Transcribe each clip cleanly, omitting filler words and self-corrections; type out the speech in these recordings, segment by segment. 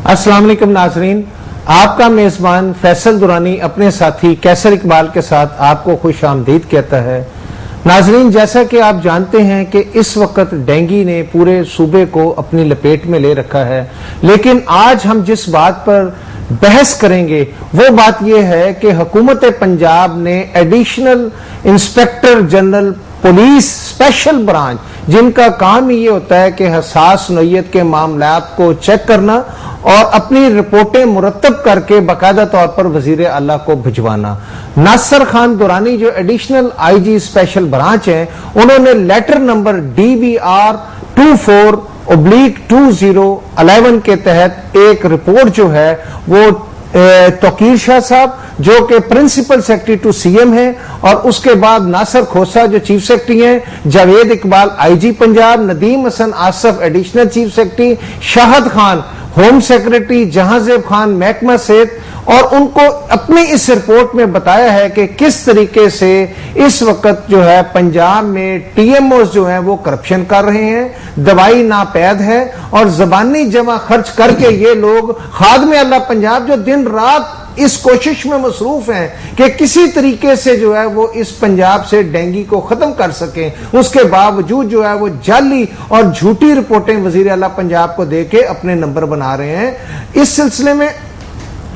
अस्सलाम वालेकुम नाजरीन, आपका मेजबान फैसल दुरानी अपने साथी कैसर इकबाल के साथ आपको खुश आमदीद कहता है। नाजरीन, जैसा कि आप जानते हैं कि इस वक्त डेंगू ने पूरे सूबे को अपनी लपेट में ले रखा है, लेकिन आज हम जिस बात पर बहस करेंगे वो बात यह है कि हुकूमत पंजाब ने additional inspector general police special branch, जिनका काम ही ये होता है कि हसास नौयत के मामलात को चेक करना और अपनी रिपोर्टें मुरतब करके बाकायदा तौर पर वजीर आला को भिजवाना। नासिर खान दुरानी जो एडिशनल आईजी स्पेशल ब्रांच है, उन्होंने लेटर नंबर DBR 24/2011 के तहत एक रिपोर्ट जो है वो तौकीर शाह साहब जो कि प्रिंसिपल सेक्रेटरी टू CM है, और उसके बाद नासिर खोसा जो चीफ सेक्रेटरी हैं, Javed Iqbal IG Punjab, Nadeem Hassan Asaf additional chief secretary, Shahid Khan home secretary, Jahanzeb Khan महकमा सेहत, और उनको अपनी इस रिपोर्ट में बताया है कि किस तरीके से इस वक्त जो है पंजाब में TMOs जो है वो करप्शन कर रहे हैं, दवाई नापैद है और जबानी जमा खर्च करके ये लोग खादमे अल्लाह पंजाब जो दिन रात इस कोशिश में मसरूफ हैं कि किसी तरीके से जो है वो इस पंजाब से डेंगू को खत्म कर सकें, उसके बावजूद जो है वो जाली और झूठी रिपोर्टें वजीर आला पंजाब को देके अपने नंबर बना रहे हैं। इस सिलसिले में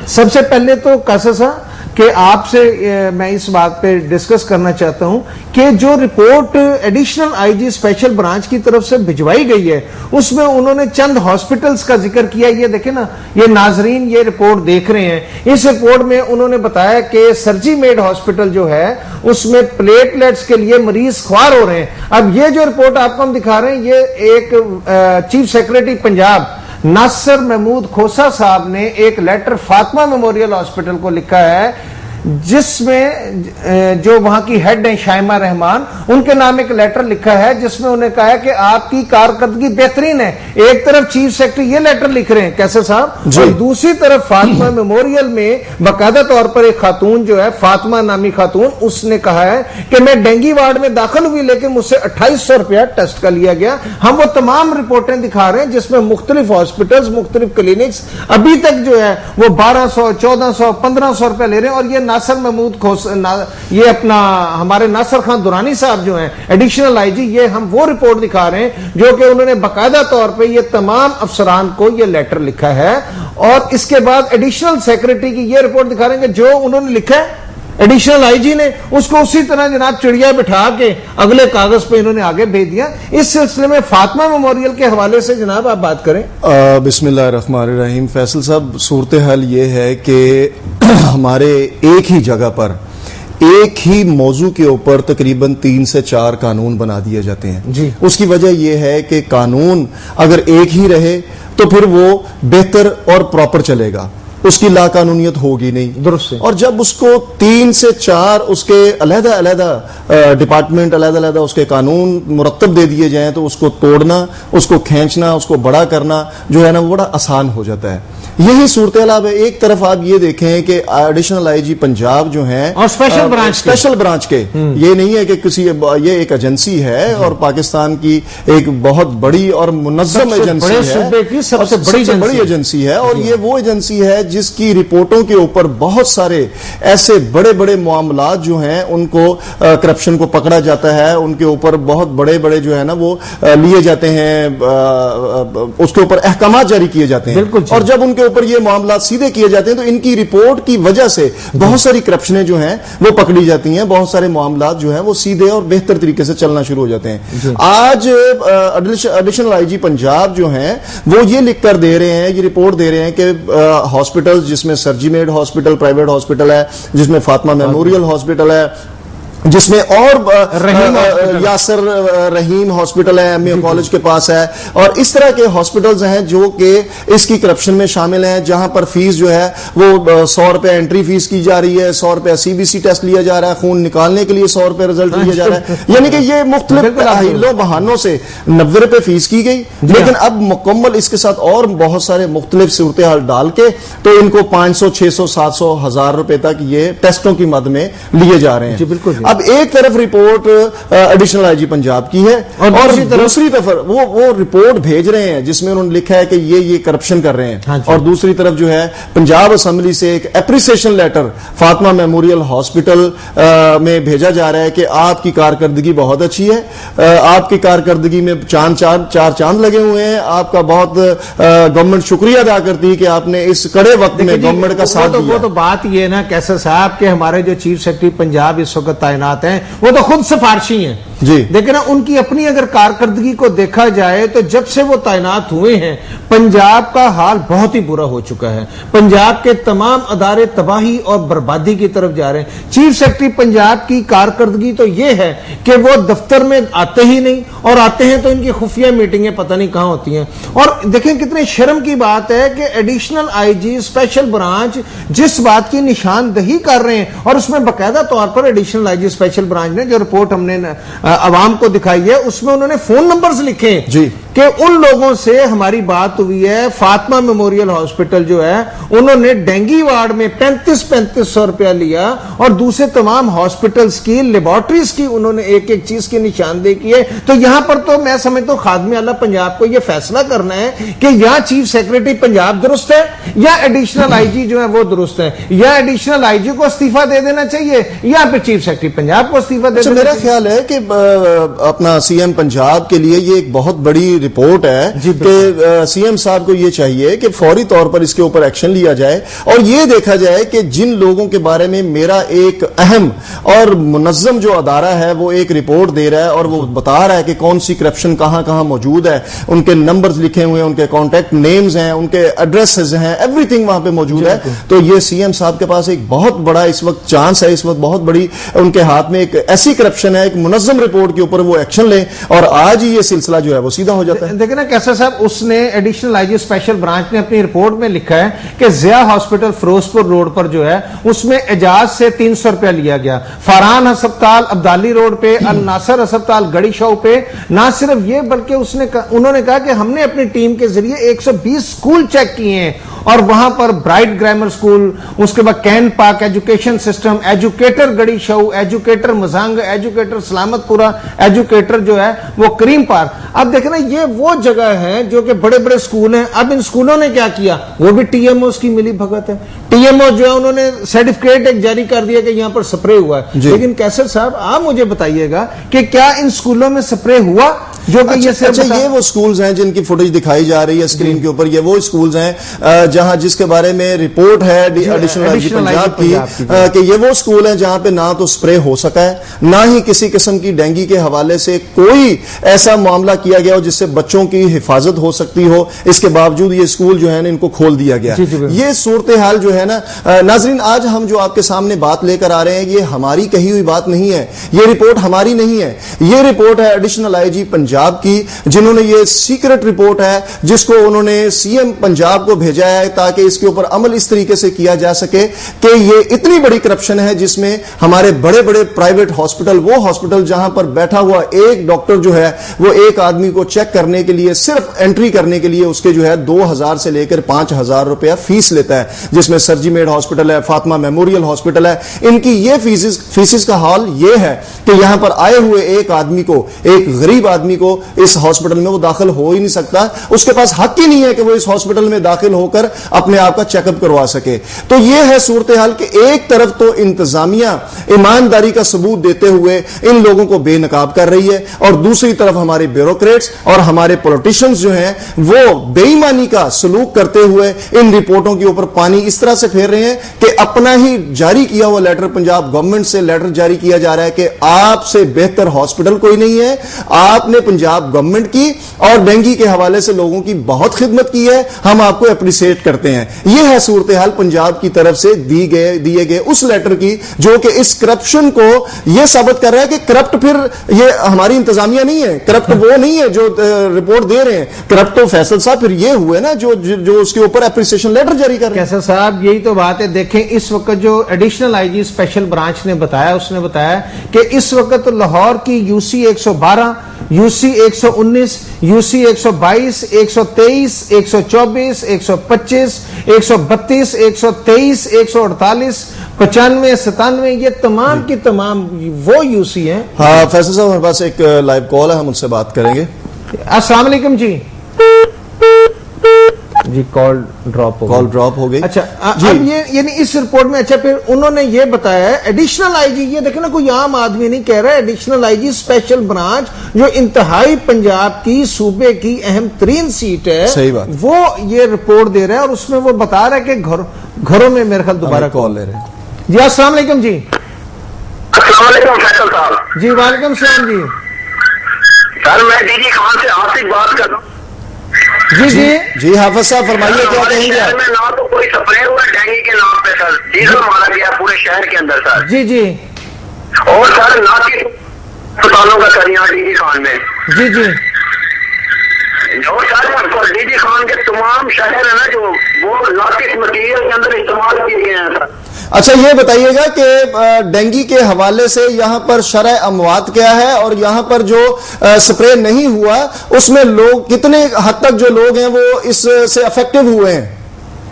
सबसे पहले तो कासर साहब कि आपसे मैं इस बात पे डिस्कस करना चाहता हूं कि जो report additional IG special branch की तरफ से भिजवाई गई है उसमें उन्होंने चंद हॉस्पिटल्स का जिक्र किया। ये देखें ना, ये नाजरीन ये रिपोर्ट देख रहे हैं। इस रिपोर्ट में उन्होंने बताया कि सर्जी मेड हॉस्पिटल जो है उसमें प्लेटलेट्स के लिए मरीज ख्वार हो रहे हैं। अब ये जो रिपोर्ट आपको हम दिखा रहे हैं, ये एक चीफ सेक्रेटरी पंजाब नासिर महमूद खोसा साहब ने एक लेटर फातिमा मेमोरियल हॉस्पिटल को लिखा है, जिसमें जो वहां की हेड है शाइमा रहमान, उनके नाम एक लेटर लिखा है जिसमें उन्होंने कहा है कि आपकी कारकर्दगी बेहतरीन है। एक तरफ चीफ सेक्रेटरी ये लेटर लिख रहे हैं कैसे साहब, और दूसरी तरफ फातिमा मेमोरियल में बाकायदा तौर पर एक खातून जो है फातिमा नामी खातून, उसने कहा है कि मैं डेंगू वार्ड में दाखिल हुई लेकिन मुझसे 2800 रुपया टेस्ट का लिया गया। हम वो तमाम रिपोर्टें दिखा रहे हैं जिसमें मुख्तलिफ हॉस्पिटल्स, मुख्तलिफ क्लिनिक्स अभी तक जो है वो 1200, 1400, 1500 रुपया ले रहे हैं। और ये नासिर महमूद ये अपना हमारे नासिर खान दुरानी साहब जो हैं एडिशनल IG, ये हम वो रिपोर्ट दिखा रहे हैं जो कि उन्होंने बाकायदा तौर पे ये तमाम अफसरान को ये लेटर लिखा है। और इसके बाद एडिशनल सेक्रेटरी की ये रिपोर्ट दिखा रहे हैं कि जो उन्होंने लिखा है एडिशनल IG ने उसको उसी तरह जनाब चिड़िया बिठा के अगले कागज पे इन्होंने आगे भेज दिया। इस सिलसिले में फातिमा मेमोरियल के हवाले से जनाब आप बात करें। बिस्मिल्लाहिर्रहमानिर्रहीम। फैसल साहब, सूरत हाल ये है कि हमारे एक ही जगह पर एक ही मौजू के ऊपर तकरीबन 3 से 4 कानून बना दिए जाते हैं जी। उसकी वजह यह है कि कानून अगर एक ही रहे तो फिर वो बेहतर और प्रॉपर चलेगा, उसकी लाकानूनियत होगी नहीं। दुरुस्त। और जब उसको 3 से 4 उसके अलग-अलग डिपार्टमेंट, अलग-अलग उसके कानून मुरत्तब दे दिए जाएं तो उसको तोड़ना, उसको खींचना, उसको बड़ा करना जो है ना वो बड़ा आसान हो जाता है। यही सूरत हाल है। एक तरफ आप ये देखें कि एडिशनल IG पंजाब जो है और स्पेशल ब्रांच के ये नहीं है कि किसी, ये एक एजेंसी है और पाकिस्तान की एक बहुत बड़ी और मुनज़्ज़म एजेंसी है, सबसे बड़ी एजेंसी है। और ये वो एजेंसी है जिसकी रिपोर्टों के ऊपर बहुत सारे ऐसे बड़े बड़े मामलात जो हैं उनको करप्शन को पकड़ा जाता है, उनके ऊपर बहुत बड़े बड़े जो है ना वो लिए जाते हैं, उसके ऊपर अहकामात जारी किए जाते हैं। और जब उनके ऊपर ये मामला सीधे किए जाते हैं तो इनकी रिपोर्ट की वजह से बहुत सारी करप्शनें जो हैं वो पकड़ी जाती हैं, बहुत सारे मामला जो हैं वो सीधे और बेहतर तरीके से चलना शुरू हो जाते हैं। आज एडिशनल IG पंजाब जो हैं वो ये लिख कर दे रहे हैं, ये रिपोर्ट दे रहे हैं कि हॉस्पिटल जिसमें सर्जी मेड हॉस्पिटल प्राइवेट हॉस्पिटल है, जिसमें फातिमा मेमोरियल हॉस्पिटल है, जिसमें और यासर रहीम हॉस्पिटल है, MA कॉलेज के पास है, और इस तरह के हॉस्पिटल्स हैं जो कि इसकी करप्शन में शामिल हैं, जहां पर फीस जो है वो 100 रुपए एंट्री फीस की जा रही है, 100 रुपए CBC टेस्ट लिया जा रहा है, खून निकालने के लिए 100 रुपए रिजल्ट लिया जा रहा है। यानी कि ये मुख्तलिफ हीलों बहानों से 90 रुपए फीस की गई, लेकिन अब मुकम्मल इसके साथ और बहुत सारे मुख्तलिफ सूरत हाल डाल के तो इनको 500, 600, 700, 1000 रुपए तक ये टेस्टों की मद में लिए जा रहे हैं। अब एक तरफ रिपोर्ट एडिशनल आईजी पंजाब की है और दूसरी तरफ वो रिपोर्ट भेज रहे हैं जिसमें उन्होंने लिखा है कि ये करप्शन कर रहे हैं। और दूसरी तरफ जो है पंजाब असेंबली से एक appreciation letter Fatima Memorial Hospital में भेजा जा रहा है कि आपकी कारकर्दगी बहुत अच्छी है, आपकी कारकर्दगी में चार चांद लगे हुए हैं, आपका बहुत गवर्नमेंट शुक्रिया अदा करती है कि आपने इस कड़े वक्त में गवर्नमेंट का साथ दिया। वो तो बात ये ना कैसर साहब के हमारे जो चीफ सेक्रेटरी पंजाब इस वक्त तैनात हैं वो तो खुद सिफारशी हैं जी। लेकिन उनकी अपनी अगर कारकर्दगी को देखा जाए तो जब से वो तैनात हुए हैं पंजाब का हाल बहुत ही बुरा हो चुका है। पंजाब के तमाम अदारे तबाही और बर्बादी की तरफ जा रहे हैं। चीफ सेक्रेटरी पंजाब की कारकर्दगी तो ये है कि वो दफ्तर में आते ही नहीं और आते हैं तो इनकी खुफिया मीटिंगें पता नहीं कहां होती हैं। और देखें कितने शर्म की बात है कि एडिशनल आईजी स्पेशल ब्रांच जिस बात की निशानदही कर रहे हैं और उसमें बाकायदा तौर पर एडिशनल आईजी स्पेशल ब्रांच ने जो रिपोर्ट हमने अवाम को दिखाई है उसमें उन्होंने फोन नंबर्स लिखे जी कि उन लोगों से हमारी बात हुई है। फातिमा मेमोरियल हॉस्पिटल जो है उन्होंने डेंगी वार्ड में 3500 रुपया लिया और दूसरे तमाम हॉस्पिटल्स की लेबोरेटरीज की उन्होंने एक एक चीज की निशानदेही की है। तो यहां पर तो मैं समझता हूं खादमे आला पंजाब को यह फैसला करना है कि या चीफ सेक्रेटरी पंजाब दुरुस्त है या एडिशनल आईजी जो है वो दुरुस्त है, या एडिशनल आईजी को इस्तीफा दे देना चाहिए या फिर चीफ सेक्रेटरी पंजाब को इस्तीफा दे देना। मेरा ख्याल है कि अपना सीएम पंजाब के लिए ये एक बहुत बड़ी रिपोर्ट है कि सीएम साहब को ये चाहिए कि फौरी तौर पर इसके ऊपर एक्शन लिया जाए और ये देखा जाए कि जिन लोगों के बारे में मेरा एक अहम और मुनज्जम जो अदारा है वो एक रिपोर्ट दे रहा है और वो बता रहा है कि कौन सी करप्शन कहां कहां मौजूद है, उनके नंबर्स लिखे हुए हैं, उनके कॉन्टैक्ट नेम्स हैं, उनके एड्रेसेस हैं, एवरीथिंग वहां पे मौजूद है। तो ये सीएम साहब के पास एक बहुत बड़ा इस वक्त चांस है, इस वक्त बहुत बड़ी उनके हाथ में एक ऐसी करप्शन है, एक मुनज्जम रिपोर्ट के ऊपर वो एक्शन लें और आज ही ये सिलसिला जो है वो सीधा हो जाता है। देखिए ना कैसा साहब, उसने एडिशनल आईजी स्पेशल ब्रांच ने अपनी रिपोर्ट में लिखा है कि जिया हॉस्पिटल फिरोजपुर रोड पर जो है उसमें एजाज से 300 रुपया लिया गया। फरहान अस्पताल अब्दाली रोड पे, अल नासर अस्पताल गड़ी शाह पे, ना सिर्फ ये बल्कि उन्होंने कहा कि हमने अपनी टीम के जरिए 120 स्कूल चेक किए हैं और वहां पर ब्राइट ग्रामर स्कूल, उसके बाद कैन पार्क education system, educator Garhi Shahu, educator Mozang, educator Salamatpura, educator जो है वो करीम पार्क। अब देखें ना ये वो जगह है जो कि बड़े बड़े स्कूल हैं। अब इन स्कूलों ने क्या किया, वो भी टीएमओ की मिली भगत है। टीएमओ जो है उन्होंने सर्टिफिकेट एक जारी कर दिया कि यहां पर स्प्रे हुआ है। लेकिन कैसर साहब आप मुझे बताइएगा कि क्या इन स्कूलों में स्प्रे हुआ जो कि ये वो स्कूल्स हैं जिनकी फुटेज दिखाई जा रही है स्क्रीन के ऊपर, ये वो स्कूल्स हैं जहां जिसके बारे में रिपोर्ट है एडिशनल आईजी पंजाब की कि ये वो स्कूल हैं जहां पे ना तो स्प्रे हो सका है, ना ही किसी किस्म की डेंगू के हवाले से कोई ऐसा मामला किया गया हो जिससे बच्चों की हिफाजत हो सकती हो। इसके बावजूद ये स्कूल जो है ना इनको खोल दिया गया। ये सूरत हाल जो है ना नाजरीन, आज हम जो आपके सामने बात लेकर आ रहे हैं ये हमारी कही हुई बात नहीं है, ये रिपोर्ट हमारी नहीं है, ये रिपोर्ट है एडिशनल आईजी पंजाब की, जिन्होंने ये सीक्रेट रिपोर्ट है जिसको उन्होंने सीएम पंजाब को भेजा है ताकि इसके ऊपर अमल इस तरीके से किया जा सके कि ये इतनी बड़ी करप्शन है जिसमें हमारे बड़े बड़े प्राइवेट हॉस्पिटल, वो हॉस्पिटल जहां पर बैठा हुआ एक डॉक्टर जो है वो एक आदमी को चेक करने के लिए, सिर्फ एंट्री करने के लिए उसके जो है 2000 से लेकर 5000 रुपया फीस लेता है, जिसमें सरजीमेड हॉस्पिटल है, फातिमा मेमोरियल हॉस्पिटल है। इनकी ये फीसिस का हाल ये है कि यहां पर आए हुए एक आदमी को, एक गरीब आदमी को इस हॉस्पिटल में वो दाखिल हो ही नहीं सकता, उसके पास हक ही नहीं है कि वो इस हॉस्पिटल में दाखिल होकर अपने आप का चेकअप करवा सके। तो ये है सूरत हाल कि एक तरफ तो इंतजामिया ईमानदारी का सबूत देते हुए इन लोगों को बेनकाब कर रही है और दूसरी तरफ हमारे ब्यूरोक्रेट्स और हमारे पॉलिटिशियंस जो हैं वो बेईमानी का सलूक करते हुए इन रिपोर्टों के ऊपर पानी इस तरह से फेर रहे हैं कि अपना ही जारी किया हुआ लेटर, पंजाब गवर्नमेंट से लेटर जारी किया जा रहा है कि आपसे बेहतर हॉस्पिटल कोई नहीं है, आपने पंजाब गवर्नमेंट की और डेंगू के हवाले से लोगों की बहुत खिदमत की है, हम आपको एप्रिशिएट करते हैं। यह है सूरत हाल पंजाब की तरफ से दिए गए उस लेटर की जो कि इस करप्शन को यह साबित कर रहा है कि करप्ट फिर ये हमारी इंतजामिया नहीं है, करप्ट वो नहीं है जो रिपोर्ट दे रहे हैं, करप्ट तो फैसल साहब फिर ये हुए ना जो उसके ऊपर एप्रिसिएशन लेटर जारी कर रहे हैं। कैसर साहब यही तो बात है। देखें इस वक्त जो एडिशनल आईजी स्पेशल ब्रांच ने बताया, उसने बताया कि इस वक्त लाहौर की यूसी 112 UC 119, UC 122, 123, 124, 125, 132, 123, 148, 95, 97, ये तमाम की तमाम वो UC हैं। हाँ फैसल साहब, हमारे पास एक लाइव कॉल है, हम उनसे बात करेंगे। अस्सलाम वालेकुम जी। जी कॉल ड्रॉप हो गई। अच्छा अब ये यानी इस रिपोर्ट में, अच्छा फिर उन्होंने ये बताया है एडिशनल आईजी, ये देखे ना कोई आम आदमी नहीं कह रहा है, एडिशनल आईजी स्पेशल ब्रांच जो इंतहाई पंजाब की सूबे की अहम तरीन सीट है, सही बात, वो ये रिपोर्ट दे रहा है और उसमें वो बता रहा है कि घरों में मेरे ख्याल दोबारा कॉल ले रहे हैं। जी अस्सलाम वालेकुम जी। अस्सलाम वालेकुम फैसल साहब। जी वालेकुम सलाम जी। सर मैं डीजी खान से आसिफ बात कर रहा हूँ। जी जी जी हाफिज साहब फरमाइए, क्या कहेंगे आप? में ना तो कोई स्प्रे हुआ डेंगू के नाम पे सर, डीजल मारा गया पूरे शहर के अंदर सर। जी जी। और सर ना कि अस्पतालों का सर यहाँ डीजी खान में। जी जी। और सर डीजी खान के तमाम शहर है ना जो वो नाकिस मटीरियल के अंदर इस्तेमाल किए गए हैं सर। अच्छा ये बताइएगा कि डेंगू के हवाले से यहाँ पर शरह अमवात क्या है, और यहाँ पर जो स्प्रे नहीं हुआ उसमें लोग कितने हद तक जो लोग हैं वो इससे अफेक्टिव हुए हैं?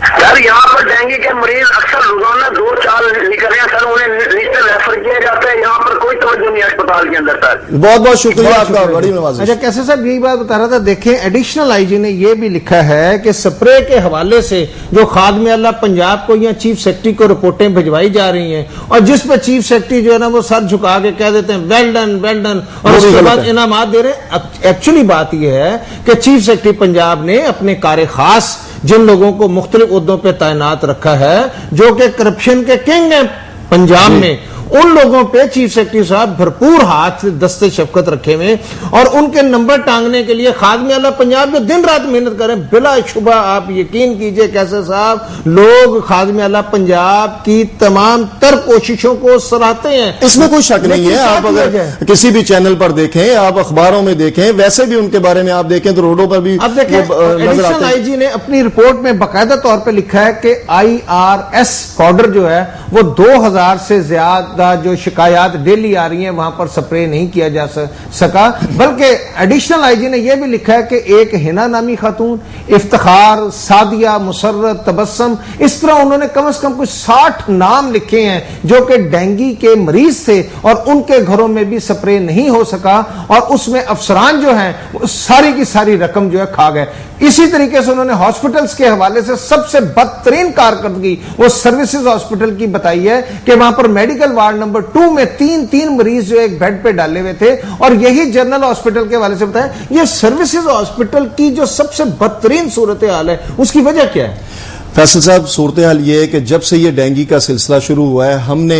सर यहाँ पर डेंगू के मरीज अक्सर रोजाना 2-4 निकल रहे हैं सर, उन्हें नीचे रेफर किया जाता है, यहाँ पर कोई तवज्जो नहीं है अस्पताल के अंदर सर। बहुत बहुत शुक्रिया आपका, बड़ी नवाज़िश। अच्छा कैसे साहब यही बात बता रहा था, देखें एडिशनल आईजी ने यह भी लिखा है कि स्प्रे के हवाले से जो खादमे अल्लाह पंजाब को या चीफ सेक्रेटरी को रिपोर्टें भिजवाई जा रही हैं, और जिस पर चीफ सेक्रेटरी जो है ना वो सर झुका के कह देते हैं वेल डन, और उसके बाद इनामात दे रहे हैं। एक्चुअली बात यह है कि चीफ सेक्रेटरी पंजाब ने अपने कार्य खास जिन लोगों को मुख्तलिफ ओहदों पर तैनात रखा है, जो कि करप्शन के किंग हैं पंजाब में, उन लोगों पे चीफ सेक्रेटरी साहब भरपूर हाथ दस्ते शफकत रखे हुए, और उनके नंबर टांगने के लिए खादमे अल्लाह पंजाब जो दिन रात मेहनत करें, बिला शुबा आप यकीन कीजिए कैसे साहब, लोग खादमे अल्लाह पंजाब की तमाम तर कोशिशों को सराहते हैं, इसमें कोई शक नहीं है। आप अगर किसी भी चैनल पर देखें, आप अखबारों में देखें, वैसे भी उनके बारे में आप देखें तो रोडों पर भी अब देखें एडिशनल आईजी ने अपनी रिपोर्ट में बाकायदा तौर पर लिखा है कि IRS कॉर्डर जो है वो 2000 से ज्यादा जो शिकायत डेली आ रही हैं वहां पर स्प्रे नहीं किया जा सका, बल्कि एडिशनल आईजी ने यह भी लिखा है कि एक हिना नामी खातून, इफ्तिखार, सादिया, मुसर्रत, तबस्सम, इस तरह उन्होंने कम से कम कुछ 60 नाम लिखे हैं जो कि डेंगू के मरीज थे और उनके घरों में भी स्प्रे नहीं हो सका, और उसमें अफसरान जो हैं वो सारी की सारी रकम जो है खा गए। इसी तरीके से उन्होंने हॉस्पिटल्स के हवाले से सबसे बदतरीन कारकर्दगी वो सर्विसेज हॉस्पिटल की बताई है कि वहां पर मेडिकल वार्ड नंबर 2 में 3 मरीज जो एक बेड पे डाले हुए थे, और यही जनरल हॉस्पिटल के हवाले से बताया। ये सर्विसेज हॉस्पिटल की जो सबसे बदतरीन सूरत हाल है, उसकी वजह क्या है? फैसल साहब सूरत हाल ये है कि जब से ये डेंगू का सिलसिला शुरू हुआ है, हमने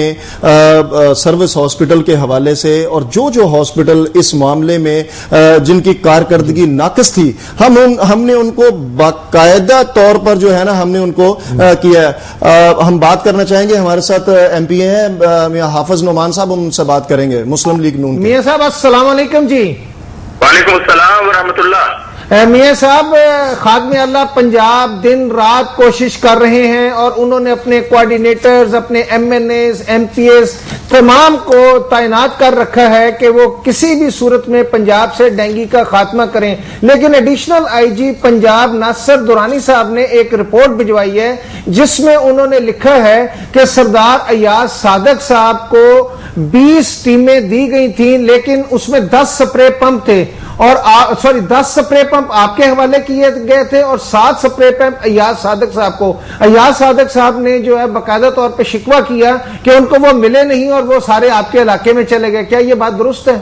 सर्विस हॉस्पिटल के हवाले से और जो हॉस्पिटल इस मामले में जिनकी कारकर्दगी नाकिस थी, हमने उनको बाकायदा तौर पर जो है ना हमने उनको किया। हम बात करना चाहेंगे, हमारे साथ MP हैं हाफिज नुमान साहब, उनसे बात करेंगे, मुस्लिम लीग नून। मियां साहब अस्सलाम वालेकुम जी। वालेकुम अस्सलाम व रहमतुल्लाह। मियां साहब खादमे अल्लाह पंजाब दिन रात कोशिश कर रहे हैं, और उन्होंने अपने कोऑर्डिनेटर्स, अपने MNAs, MPs तमाम को तैनात कर रखा है कि वो किसी भी सूरत में पंजाब से डेंगू का खात्मा करें, लेकिन एडिशनल आईजी पंजाब नासिर दुरानी साहब ने एक रिपोर्ट भिजवाई है जिसमें उन्होंने लिखा है कि सरदार अयाज सादक साहब को 20 टीमें दी गई थी, लेकिन उसमें 10 स्प्रे पंप थे, और 10 स्प्रे पंप आपके हवाले किए गए थे और 7 स्प्रे पंप अयाज सादक साहब को। अयाज सादक साहब ने जो है बाकायदा तौर पे शिकवा किया कि उनको वो मिले नहीं और वो सारे आपके इलाके में चले गए। क्या ये बात दुरुस्त है?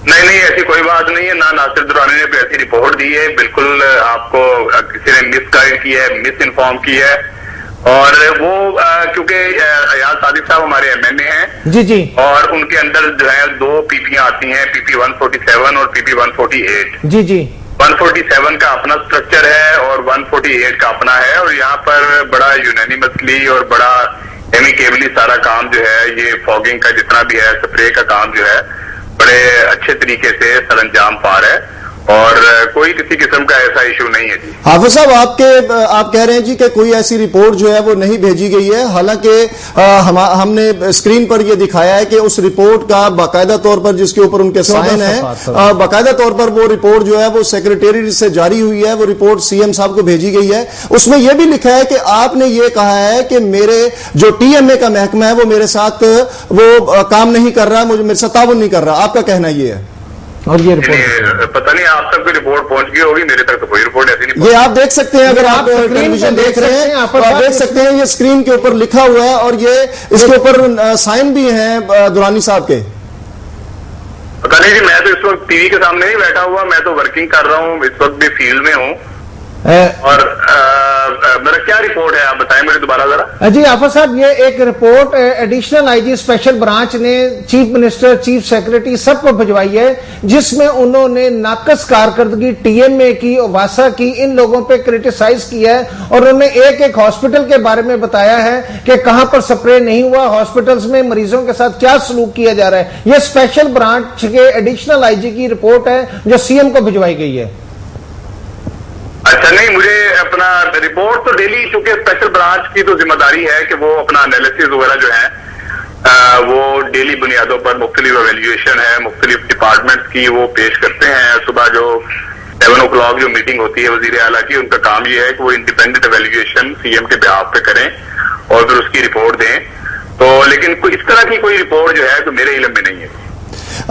नहीं, ऐसी कोई बात नहीं है। ना नासिर दुरानी ने ऐसी रिपोर्ट दी है, बिल्कुल आपको किसी ने मिसगाइड किया है, मिस इन्फॉर्म किया है, और वो क्योंकि अयाज सादिक साहब हमारे MNA हैं जी जी, और उनके अंदर जो है 2 PP आती हैं, PP 147 और PP 148 जी जी। 147 का अपना स्ट्रक्चर है और 148 का अपना है, और यहाँ पर बड़ा यूनानिमसली और बड़ा एमिकेबली सारा काम जो है, ये फॉगिंग का जितना भी है, स्प्रे का काम जो है, बड़े अच्छे तरीके से सरंजाम पा रहा है। और कोई किसी किस्म का ऐसा इशू नहीं है जी। हाफिज साहब, आप कह रहे हैं जी कि कोई ऐसी रिपोर्ट जो है वो नहीं भेजी गई है, हालांकि हमने स्क्रीन पर ये दिखाया है कि उस रिपोर्ट का बाकायदा तौर पर, जिसके ऊपर उनके साइन है, बाकायदा तौर पर वो रिपोर्ट जो है वो सेक्रेटेरिएट से जारी हुई है, वो रिपोर्ट सीएम साहब को भेजी गई है। उसमें यह भी लिखा है कि आपने ये कहा है कि मेरे जो टीएमए का महकमा है वो मेरे साथ वो काम नहीं कर रहा, मुझे मेरे साथ ताउन नहीं कर रहा। आपका कहना ये है? और ये रिपोर्ट पता नहीं आप तक कोई रिपोर्ट पहुंच गई होगी, मेरे तक तो कोई रिपोर्ट ऐसी नहीं। ये आप देख सकते हैं, अगर आप टेलीविजन देख रहे हैं तो आप देख सकते हैं, ये स्क्रीन के ऊपर लिखा हुआ है और ये इसके ऊपर साइन भी हैं दुरानी साहब के। पता नहीं जी, मैं तो इस वक्त टीवी के सामने ही बैठा हुआ, मैं तो वर्किंग कर रहा हूँ, इस वक्त भी फील्ड में हूँ। और मेरा क्या रिपोर्ट है, आप बताएं मुझे दोबारा जरा। जी आफा साहब, ये एक report additional IG special branch ने चीफ मिनिस्टर, चीफ सेक्रेटरी सबको भिजवाई है, जिसमें उन्होंने नाकस कारकर्दगी टीएमए की और वासा की, इन लोगों पे क्रिटिसाइज किया है और उन्होंने एक एक हॉस्पिटल के बारे में बताया है कि कहां पर स्प्रे नहीं हुआ, हॉस्पिटल्स में मरीजों के साथ क्या सलूक किया जा रहा है। यह स्पेशल ब्रांच के एडिशनल आईजी की रिपोर्ट है जो सीएम को भिजवाई गई है। अच्छा, नहीं, मुझे अपना रिपोर्ट तो डेली, चूंकि स्पेशल ब्रांच की तो जिम्मेदारी है कि वो अपना एनालिसिस वगैरह जो है वो डेली बुनियादों पर मुख्तलिफ एवेल्युएशन है मुख्तलिफ डिपार्टमेंट्स की वो पेश करते हैं। सुबह जो 7 o'clock जो मीटिंग होती है वजीर आला की, उनका काम ये है कि वो इंडिपेंडेंट एवेल्युएशन सीएम के बिहाफ पे करें और फिर उसकी रिपोर्ट दें। तो लेकिन इस तरह की कोई रिपोर्ट जो है तो मेरे इल्म में नहीं है।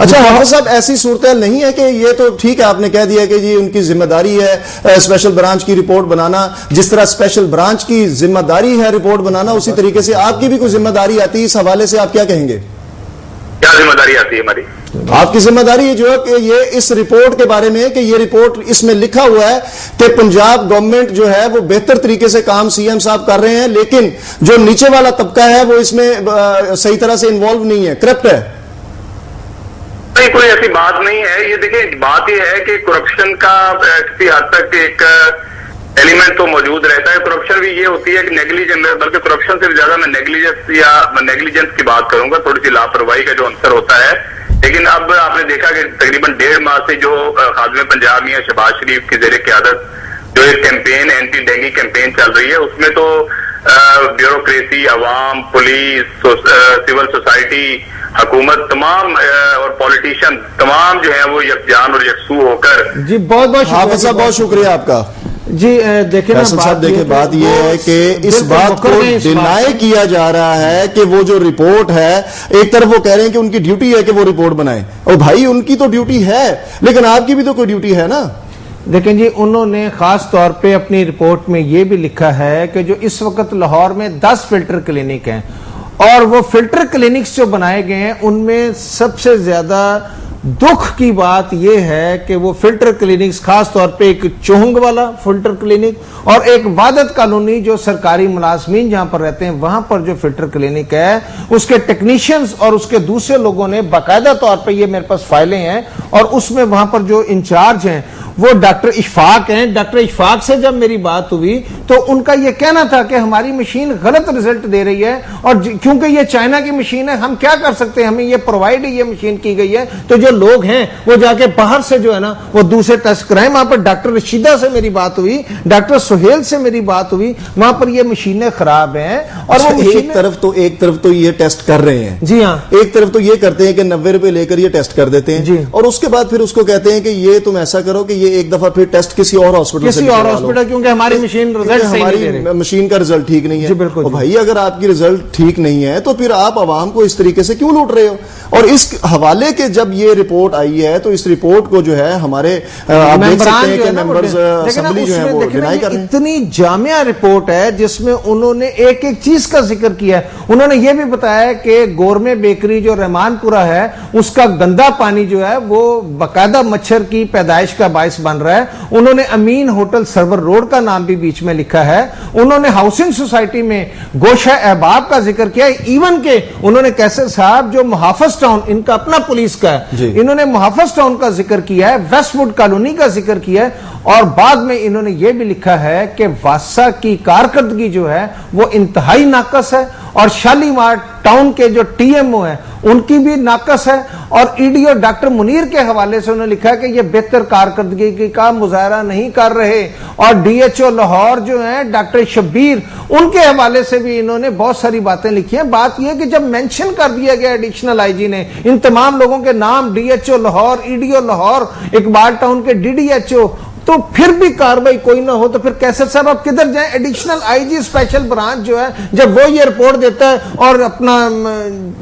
अच्छा हाफिज साहब, ऐसी सूरत नहीं है कि ये तो ठीक है, आपने कह दिया कि जी उनकी जिम्मेदारी है स्पेशल ब्रांच की रिपोर्ट बनाना, जिस तरह स्पेशल ब्रांच की जिम्मेदारी है रिपोर्ट बनाना, उसी तरीके से आपकी भी कोई जिम्मेदारी आती है। इस हवाले से आप क्या कहेंगे? क्या जिम्मेदारी आती है हमारी? आपकी जिम्मेदारी जो है कि ये इस रिपोर्ट के बारे में, कि ये रिपोर्ट, इसमें लिखा हुआ है कि पंजाब गवर्नमेंट जो है वो बेहतर तरीके से काम सीएम साहब कर रहे हैं, लेकिन जो नीचे वाला तबका है वो इसमें सही तरह से इन्वॉल्व नहीं है, करप्ट है। नहीं, कोई ऐसी बात नहीं है। ये देखिए, बात ये है कि करप्शन का किसी हद तक एक एलिमेंट तो मौजूद रहता है। करप्शन भी ये होती है कि नेग्लिजेंस, बल्कि करप्शन से ज्यादा मैं नेग्लिजेंस की बात करूंगा, थोड़ी सी लापरवाही का जो अंसर होता है। लेकिन अब आपने देखा कि तकरीबन 1.5 माह से जो खादिम पंजाब मियां शहबाज शरीफ की ज़ेरे क़यादत जो एक कैंपेन, एंटी डेंगी कैंपेन चल रही है, उसमें तो ब्यूरोक्रेसी, अवाम, पुलिस, सिविल सोसाइटी, हुकूमत, तमाम और पॉलिटिशियन तमाम जो है वो यकजान और यकसू होकर। जी बहुत बहुत हाफिज साहब, बहुत शुक्रिया आपका। जी देखिए ना, बात यह है कि इस बात को डिनाई किया जा रहा है कि वो जो रिपोर्ट है, एक तरफ वो कह रहे हैं कि उनकी ड्यूटी है कि वो रिपोर्ट बनाए, और भाई उनकी तो ड्यूटी है, लेकिन आपकी भी तो कोई ड्यूटी है ना। देखें जी, उन्होंने खास तौर पे अपनी रिपोर्ट में ये भी लिखा है कि जो इस वक्त लाहौर में 10 फिल्टर क्लिनिक हैं, और वो फिल्टर क्लिनिक्स जो बनाए गए हैं उनमें सबसे ज्यादा दुख की बात यह है कि वो फिल्टर क्लिनिक्स, खास तौर पे एक चोहंग वाला फिल्टर क्लिनिक और एक वादत कॉलोनी जो सरकारी मुलाजमीन जहां पर रहते हैं, वहां पर जो फिल्टर क्लिनिक है, उसके टेक्नीशियंस और उसके दूसरे लोगों ने बाकायदा तौर पे, ये मेरे पास फाइलें हैं, और उसमें वहां पर जो इंचार्ज हैं वो डॉक्टर इशफाक हैं। डॉक्टर इशफाक से जब मेरी बात हुई तो उनका यह कहना था कि हमारी मशीन गलत रिजल्ट दे रही है, और क्योंकि ये चाइना की मशीन है, हम क्या कर सकते हैं, हमें ये प्रोवाइड ये मशीन की गई है, तो जो लोग हैं वो जाके बाहर से जो है ना वो दूसरे टेस्ट कराएं। वहां पर डॉक्टर रशीदा से मेरी बात हुई, डॉक्टर सुहेल से मेरी बात हुई, वहां पर ये मशीनें खराब हैं। और वो एक तरफ तो ये टेस्ट कर रहे हैं, जी हाँ, एक तरफ तो ये करते हैं कि 90 रुपए लेकर ये टेस्ट कर देते हैं, और उसके बाद फिर उसको कहते हैं कि ये तुम ऐसा करो कि एक दफा फिर टेस्ट किसी और हॉस्पिटल से, क्योंकि हमारी मशीन रिजल्ट सही नहीं दे रही, मशीन का रिजल्ट ठीक नहीं है। बिल्कुल भाई, अगर आपकी रिजल्ट ठीक नहीं है तो फिर आप आवाम को इस तरीके से क्यों लूट रहे हो? और इस हवाले के जब ये रिपोर्ट आई है तो इस रिपोर्ट को जो है हमारे आप देख सकते हैं कि मेंबर्स असेंबली जो है वो डिनाई कर रहे हैं। इतनी जामिया रिपोर्ट है जिसमें उन्होंने एक एक चीज का जिक्र किया है। उन्होंने ये भी बताया कि गोरमे बेकरी जो रहमानपुरा है उसका गंदा पानी जो है वो बाकायदा मच्छर की पैदाइश का बायस बन रहा है। उन्होंने अमीन होटल सर्वर रोड का नाम भी बीच में लिखा है। उन्होंने हाउसिंग सोसाइटी में गोशा अहबाब का जिक्र किया है। इवन के उन्होंने कैसर साहब जो मुहाफिज टाउन, इनका अपना पुलिस का है, इन्होंने मुहाफिज टाउन का जिक्र किया है, वेस्टवुड कॉलोनी का जिक्र किया है, और बाद में इन्होंने यह भी लिखा है कि वासा की कारकर्दगी जो है वो इंतहाई नाकस है। और शालीमार टाउन के जो टीएमओ है उनकी भी नाकस है। और ईडीओ डॉक्टर मुनीर के हवाले से उन्होंने लिखा है कि ये बेहतर कारकर्दगी का मुजाहरा नहीं कर रहे। और डीएचओ लाहौर जो है डॉक्टर शब्बीर, उनके हवाले से भी इन्होंने बहुत सारी बातें लिखी हैं। बात यह कि जब मेंशन कर दिया गया एडिशनल आईजी ने इन तमाम लोगों के नाम, DHO Lahore, EDO Lahore, Iqbal town के डीडीएचओ, तो फिर भी कार्रवाई कोई ना हो तो फिर कैसे साहब आप किधर जाएं? एडिशनल आईजी स्पेशल ब्रांच जो है जब वो ये रिपोर्ट देता है और अपना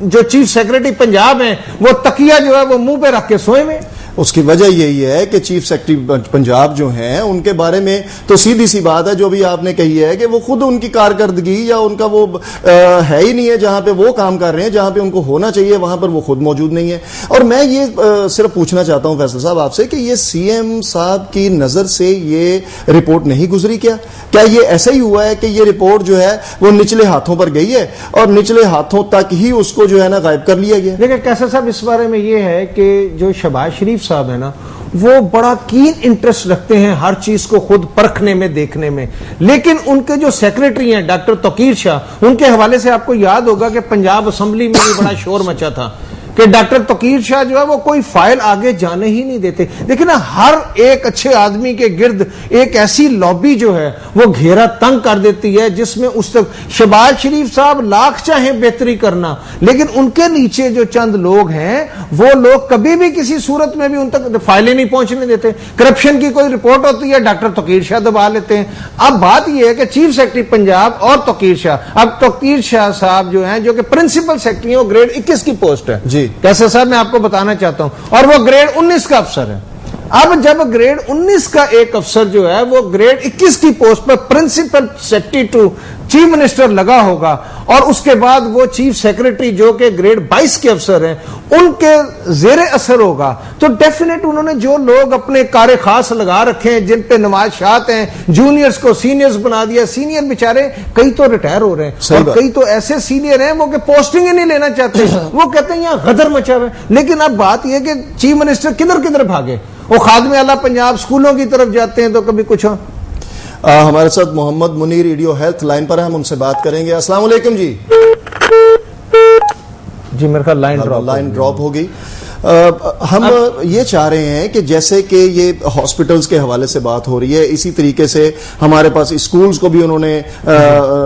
जो चीफ सेक्रेटरी पंजाब है वो तकिया जो है वो मुंह पे रख के सोए में। उसकी वजह यही है कि चीफ सेक्रेटरी पंजाब जो हैं उनके बारे में तो सीधी सी बात है जो भी आपने कही है कि वो खुद उनकी कारकर्दगी या उनका वो है ही नहीं है। जहां पे वो काम कर रहे हैं, जहां पे उनको होना चाहिए, वहां पर वो खुद मौजूद नहीं है। और मैं ये सिर्फ पूछना चाहता हूं फैसल साहब आपसे कि ये सीएम साहब की नजर से ये रिपोर्ट नहीं गुजरी क्या ये ऐसा ही हुआ है कि ये रिपोर्ट जो है वो निचले हाथों पर गई है और निचले हाथों तक ही उसको जो है ना गायब कर लिया गया? देखिए कैसा साहब, इस बारे में ये है कि जो शहबाज शरीफ साहब है ना वो बड़ा कीन इंटरेस्ट रखते हैं हर चीज को खुद परखने में, देखने में। लेकिन उनके जो सेक्रेटरी हैं डॉक्टर तौकीर शाह, उनके हवाले से आपको याद होगा कि पंजाब असेंबली में भी बड़ा शोर मचा था कि डॉक्टर तौकीर शाह जो है वो कोई फाइल आगे जाने ही नहीं देते। देखिए ना, हर एक अच्छे आदमी के गिर्द एक ऐसी लॉबी जो है वो घेरा तंग कर देती है जिसमें उस तक शहबाज शरीफ साहब लाख चाहे बेहतरी करना, लेकिन उनके नीचे जो चंद लोग हैं वो लोग कभी भी किसी सूरत में भी उन तक फाइलें नहीं पहुंचने देते। करप्शन की कोई रिपोर्ट होती है, डॉक्टर तौकीर शाह दबा लेते हैं। अब बात यह है कि चीफ सेक्रेटरी पंजाब और तौकीर शाह, अब तौकीर शाह साहब जो है जो कि प्रिंसिपल सेक्रेटरी है, वो ग्रेड 21 की पोस्ट है जी। कैसे साहब मैं आपको बताना चाहता हूं, और वो ग्रेड 19 का अफसर है। अब जब ग्रेड 19 का एक अफसर जो है वो ग्रेड 21 की पोस्ट पर principal secretary to chief minister लगा होगा और उसके बाद वो चीफ सेक्रेटरी जो कि ग्रेड 22 के अफसर हैं उनके जेरे असर होगा, तो डेफिनेट उन्होंने जो लोग अपने कार्य खास लगा रखे हैं, जिन पे नमाज़शात हैं, जूनियर्स को सीनियर्स बना दिया। सीनियर बेचारे कई तो रिटायर हो रहे हैं और कई तो ऐसे सीनियर हैं वो कि पोस्टिंग ही नहीं लेना चाहते, वो कहते हैं यहाँ गदर मचा हुआ है। लेकिन अब बात यह कि चीफ मिनिस्टर किधर किधर भागे, वो खादमे आला पंजाब स्कूलों की तरफ जाते हैं तो कभी कुछ हो। हमारे साथ Mohammad Munir EDO health line पर है, हम उनसे बात करेंगे। अस्सलाम वालेकुम जी। जी मेरे ख्याल लाइन ड्रॉप हो गई। हम ये चाह रहे हैं कि जैसे कि ये हॉस्पिटल्स के हवाले से बात हो रही है, इसी तरीके से हमारे पास स्कूल्स को भी उन्होंने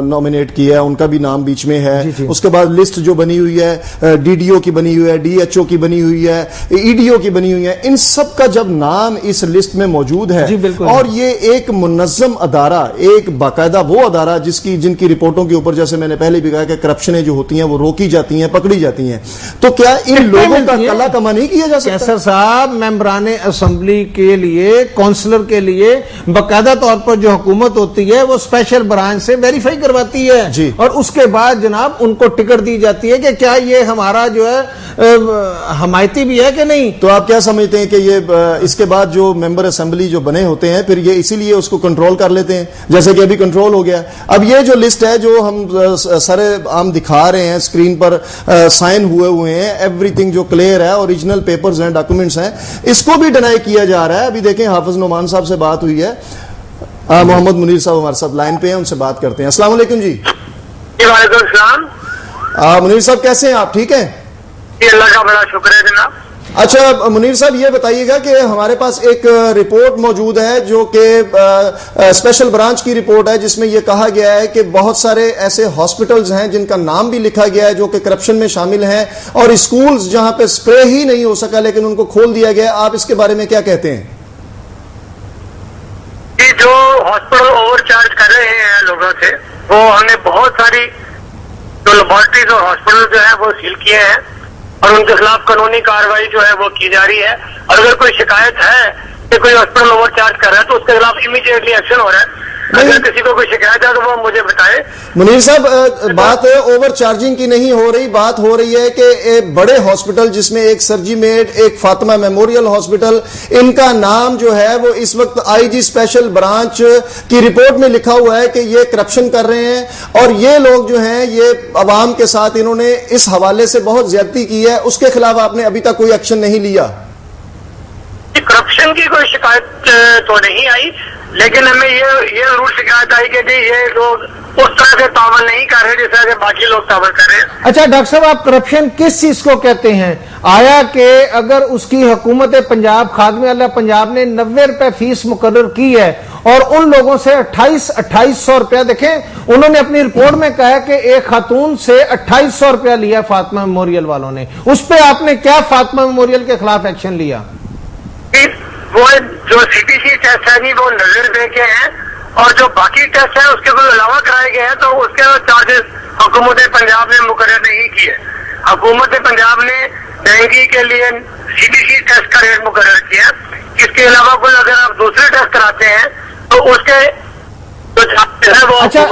नॉमिनेट किया है, उनका भी नाम बीच में है। जी। उसके बाद लिस्ट जो बनी हुई है, डीडीओ की बनी हुई है, डीएचओ की बनी हुई है, ईडीओ की बनी हुई है, इन सब का जब नाम इस लिस्ट में मौजूद है और ये एक मुनज़्ज़म अदारा, एक बाकायदा वो अदारा जिनकी रिपोर्टों के ऊपर, जैसे मैंने पहले भी कहा कि करप्शनें जो होती हैं वो रोकी जाती हैं, पकड़ी जाती हैं, तो क्या इन लोगों का कला नहीं किया जा सकता? कैसर साहब, मेंबराने असेंबली के लिए, काउंसलर के लिए बाकायदा तौर पर जो हुकूमत होती है वो स्पेशल ब्रांच से वेरीफाई करवाती है जी। और उसके बाद जनाब उनको टिकट दी जाती है कि क्या ये हमारा जो है हमायती भी है कि नहीं। तो आप क्या समझते हैं कि ये इसके बाद जो मेंबर असेंबली जो बने होते हैं फिर ये इसीलिए उसको कंट्रोल कर लेते हैं, जैसे कि अभी कंट्रोल हो गया। अब ये जो लिस्ट है जो हम सारे आम दिखा रहे हैं स्क्रीन पर, साइन हुए हैं, एवरीथिंग जो क्लियर है, ओरिजिनल पेपर्स हैं, डॉक्यूमेंट्स हैं, इसको भी डिनाई किया जा रहा है। अभी देखें हाफिज नोमान साहब से बात हुई है, मोहम्मद मुनीर साहब हमारे साथ लाइन पे हैं, उनसे बात करते हैं। अस्सलाम वालेकुम जी। वालेकुम सलाम। मुनीर साहब कैसे हैं आप, ठीक हैं? अल्लाह का बड़ा शुक्र है जनाब। अच्छा मुनीर साहब ये बताइएगा कि हमारे पास एक रिपोर्ट मौजूद है जो कि स्पेशल ब्रांच की रिपोर्ट है, जिसमें यह कहा गया है कि बहुत सारे ऐसे हॉस्पिटल्स हैं जिनका नाम भी लिखा गया है जो कि करप्शन में शामिल हैं, और स्कूल्स जहां पे स्प्रे ही नहीं हो सका लेकिन उनको खोल दिया गया। आप इसके बारे में क्या कहते हैं? जो हॉस्पिटल ओवरचार्ज कर रहे हैं लोगों से, वो हमने बहुत सारी जो लेबोरेटरीज और हॉस्पिटल जो है वो सील किए हैं और उनके खिलाफ कानूनी कार्रवाई जो है वो की जा रही है। और अगर कोई शिकायत है कि कोई हॉस्पिटल ओवरचार्ज कर रहा है तो उसके खिलाफ इमीडिएटली एक्शन हो रहा है। अगर किसी को कोई शिकायत है तो वो मुझे बताए। मुनीर साहब बात ओवर चार्जिंग की नहीं हो रही, बात हो रही है कि एक बड़े हॉस्पिटल जिसमें एक सर्जीमेड, एक फातिमा मेमोरियल हॉस्पिटल, इनका नाम जो है वो इस वक्त आईजी स्पेशल ब्रांच की रिपोर्ट में लिखा हुआ है कि ये करप्शन कर रहे हैं और ये लोग जो हैं ये अवाम के साथ इन्होंने इस हवाले से बहुत ज्यादती की है, उसके खिलाफ आपने अभी तक कोई एक्शन नहीं लिया? करप्शन की कोई शिकायत तो नहीं आई, लेकिन हमें ये जरूर शिकायत आई कि ये लोग उस तरह से तावन नहीं कर रहे जिस तरह से बाकी लोग तावन कर रहे हैं। अच्छा डॉक्टर साहब, आप करप्शन किस चीज को कहते हैं? आया कि अगर उसकी हुकूमत पंजाब, खादमे वाला पंजाब ने 90 रुपए फीस मुकर्रर की है और उन लोगों से 2800 रुपया, देखें उन्होंने अपनी रिपोर्ट में कहा कि एक खातून से 2800 रुपया लिया फातिमा मेमोरियल वालों ने, उस पर आपने क्या फातिमा मेमोरियल के खिलाफ एक्शन लिया? वो जो सीटीसी टेस्ट है जी वो 90 रुपए के हैं और जो बाकी टेस्ट है उसके कोई अलावा कराए गए हैं तो उसके चार्जेस हुकूमत पंजाब ने मुकर्रर नहीं किए। हुकूमत पंजाब ने डेंगू के लिए सीटीसी टेस्ट का रेट मुकर्रर किया। इसके अलावा कोई अगर आप दूसरे टेस्ट कराते हैं तो उसके जो चार्जेस है वो अच्छा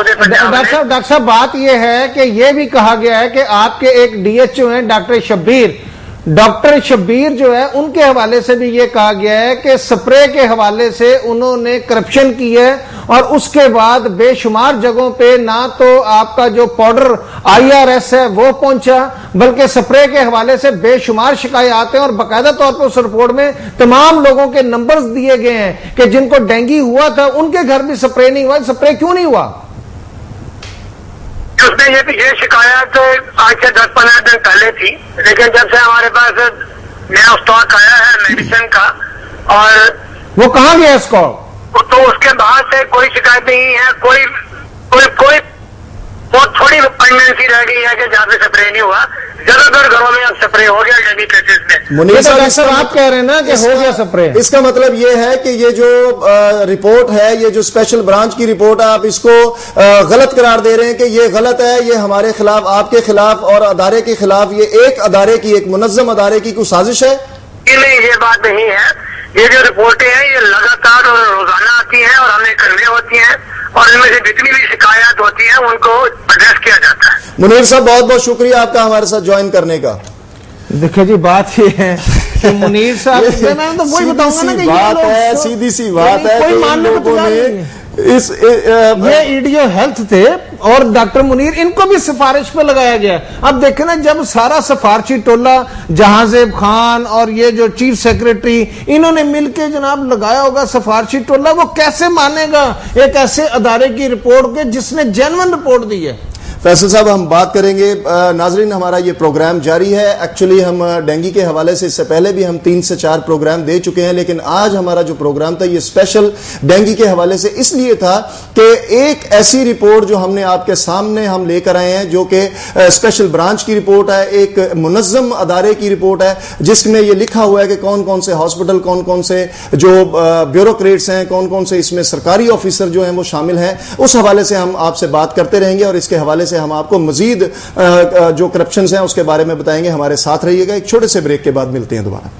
डॉक्टर साहब बात यह है कि यह भी कहा गया है कि आपके एक डीएचओ हैं डॉक्टर शब्बीर जो है, उनके हवाले से भी ये कहा गया है कि स्प्रे के हवाले से उन्होंने करप्शन की है और उसके बाद बेशुमार जगहों पे ना तो आपका जो पाउडर IRS है वो पहुंचा, बल्कि स्प्रे के हवाले से बेशुमार शिकायत हैं और बाकायदा तौर पर उस रिपोर्ट में तमाम लोगों के नंबर्स दिए गए हैं कि जिनको डेंगू हुआ था उनके घर भी स्प्रे नहीं हुआ। स्प्रे क्यों नहीं हुआ? उसमें ये शिकायत आज से 10-15 दिन पहले थी, लेकिन जब से हमारे पास नया स्टॉक आया है मेडिसिन का और वो कहाँ गया स्टॉक, तो उसके बाद से कोई शिकायत नहीं है। कोई बहुत थोड़ी प्रेगनेंसी रह गई है कि जहाँ पे स्प्रे नहीं हुआ। ज्यादातर घरों में अब स्प्रे हो गया डेंगू केसेस में। मुनीर साहब आप कह रहे हैं ना कि हो गया स्प्रे, इसका मतलब ये है कि ये जो रिपोर्ट है, ये जो स्पेशल ब्रांच की रिपोर्ट है, आप इसको गलत करार दे रहे हैं कि ये गलत है, ये हमारे खिलाफ, आपके खिलाफ और अदारे के खिलाफ, ये एक अदारे की, एक मुनज्जम अदारे की कोई साजिश है? नहीं, ये बात नहीं है। ये जो रिपोर्टें हैं ये लगातार और रोजाना आती हैं और हमें कन्वे होती हैं और इनमें से जितनी भी शिकायत होती है उनको एड्रेस किया जाता है। मुनीर साहब बहुत बहुत शुक्रिया आपका हमारे साथ ज्वाइन करने का। देखिए जी बात ये है कि मुनीर साहब मैं तो वही बताऊंगा ना कि बात है, सीधी सी बात है, कोई मानने को तैयार नहीं है। ये ईडीओ हेल्थ थे और डॉक्टर मुनीर, इनको भी सिफारिश पे लगाया गया। अब देखें ना, जब सारा सिफारशी टोला जहांजेब खान और ये जो चीफ सेक्रेटरी इन्होंने मिलके जनाब लगाया होगा सिफारशी टोला, वो कैसे मानेगा एक ऐसे अदारे की रिपोर्ट के जिसने जेन्युइन रिपोर्ट दी है? फैसल साहब हम बात करेंगे। नाजरीन हमारा ये प्रोग्राम जारी है। एक्चुअली हम डेंगू के हवाले से इससे पहले भी हम 3 से 4 प्रोग्राम दे चुके हैं, लेकिन आज हमारा जो प्रोग्राम था ये स्पेशल डेंगू के हवाले से इसलिए था कि एक ऐसी रिपोर्ट जो हमने आपके सामने हम लेकर आए हैं, जो कि स्पेशल ब्रांच की रिपोर्ट है, एक मुनज्जम अदारे की रिपोर्ट है, जिसमें यह लिखा हुआ है कि कौन कौन से हॉस्पिटल, कौन कौन से जो ब्यूरोक्रेट्स हैं, कौन कौन से इसमें सरकारी ऑफिसर जो हैं वो शामिल हैं। उस हवाले से हम आपसे बात करते रहेंगे और इसके हवाले से हम आपको मजीद जो करप्शन हैं उसके बारे में बताएंगे। हमारे साथ रहिएगा। एक छोटे से ब्रेक के बाद मिलते हैं दोबारा।